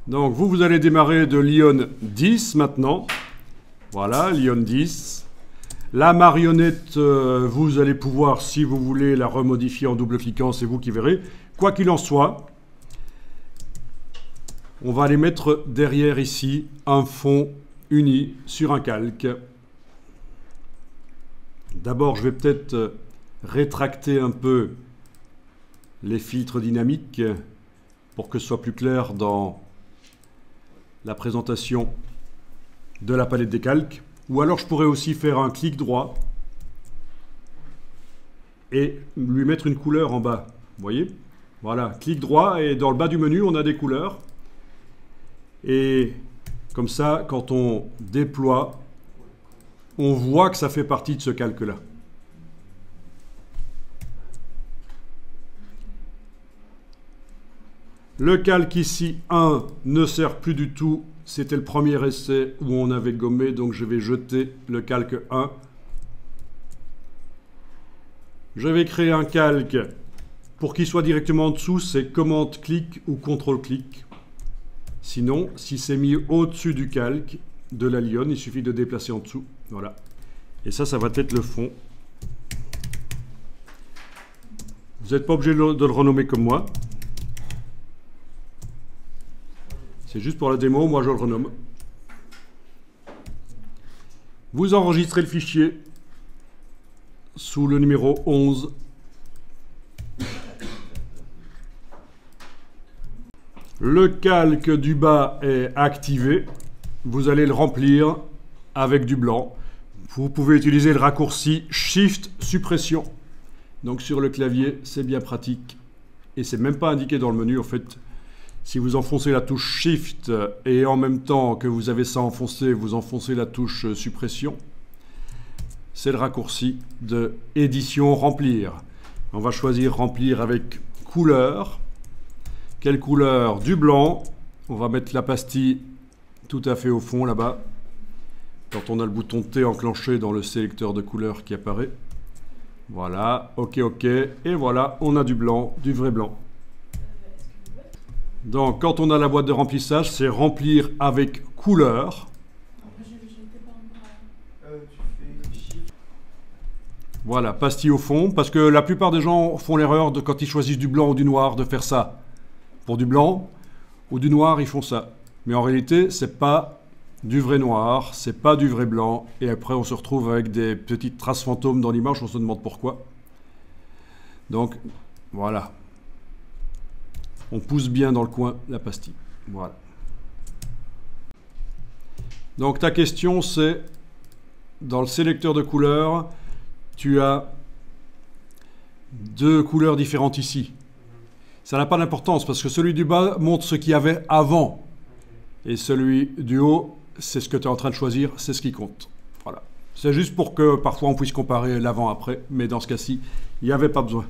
Donc vous allez démarrer de l'ion 10 maintenant. Voilà, l'ion 10. La marionnette, vous allez pouvoir, si vous voulez, la remodifier en double-cliquant, c'est vous qui verrez. Quoi qu'il en soit, on va aller mettre derrière ici un fond uni sur un calque. D'abord, je vais peut-être rétracter un peu les filtres dynamiques pour que ce soit plus clair dans la présentation de la palette des calques. Ou alors je pourrais aussi faire un clic droit et lui mettre une couleur en bas. Vous voyez? Voilà, clic droit et dans le bas du menu, on a des couleurs. Et comme ça, quand on déploie, on voit que ça fait partie de ce calque-là. Le calque ici, 1, ne sert plus du tout. C'était le premier essai où on avait gommé, donc je vais jeter le calque 1. Je vais créer un calque. Pour qu'il soit directement en dessous, c'est commande-clic ou contrôle-clic. Sinon, si c'est mis au-dessus du calque de la lionne, il suffit de déplacer en dessous. Voilà. Et ça va être le fond. Vous n'êtes pas obligé de le renommer comme moi. C'est juste pour la démo, moi je le renomme. Vous enregistrez le fichier sous le numéro 11. Le calque du bas est activé. Vous allez le remplir avec du blanc. Vous pouvez utiliser le raccourci Shift Suppression. Donc sur le clavier, c'est bien pratique. Et c'est même pas indiqué dans le menu en fait. Si vous enfoncez la touche Shift et en même temps que vous avez ça enfoncé, vous enfoncez la touche Suppression, c'est le raccourci de Édition Remplir. On va choisir Remplir avec couleur. Quelle couleur? Du blanc. On va mettre la pastille tout à fait au fond là-bas. Quand on a le bouton T enclenché dans le sélecteur de couleurs qui apparaît. Voilà, ok, ok. Et voilà, on a du blanc, du vrai blanc. Donc, quand on a la boîte de remplissage, c'est remplir avec couleur. Voilà, pastille au fond, parce que la plupart des gens font l'erreur de, quand ils choisissent du blanc ou du noir, de faire ça. Pour du blanc ou du noir, ils font ça. Mais en réalité, c'est pas du vrai noir, c'est pas du vrai blanc. Et après, on se retrouve avec des petites traces fantômes dans l'image, on se demande pourquoi. Donc, voilà. On pousse bien dans le coin la pastille. Voilà. Donc ta question c'est, dans le sélecteur de couleurs, tu as deux couleurs différentes ici. Ça n'a pas d'importance parce que celui du bas montre ce qu'il y avait avant. Et celui du haut, c'est ce que tu es en train de choisir, c'est ce qui compte. Voilà. C'est juste pour que parfois on puisse comparer l'avant-après, mais dans ce cas-ci, il n'y avait pas besoin.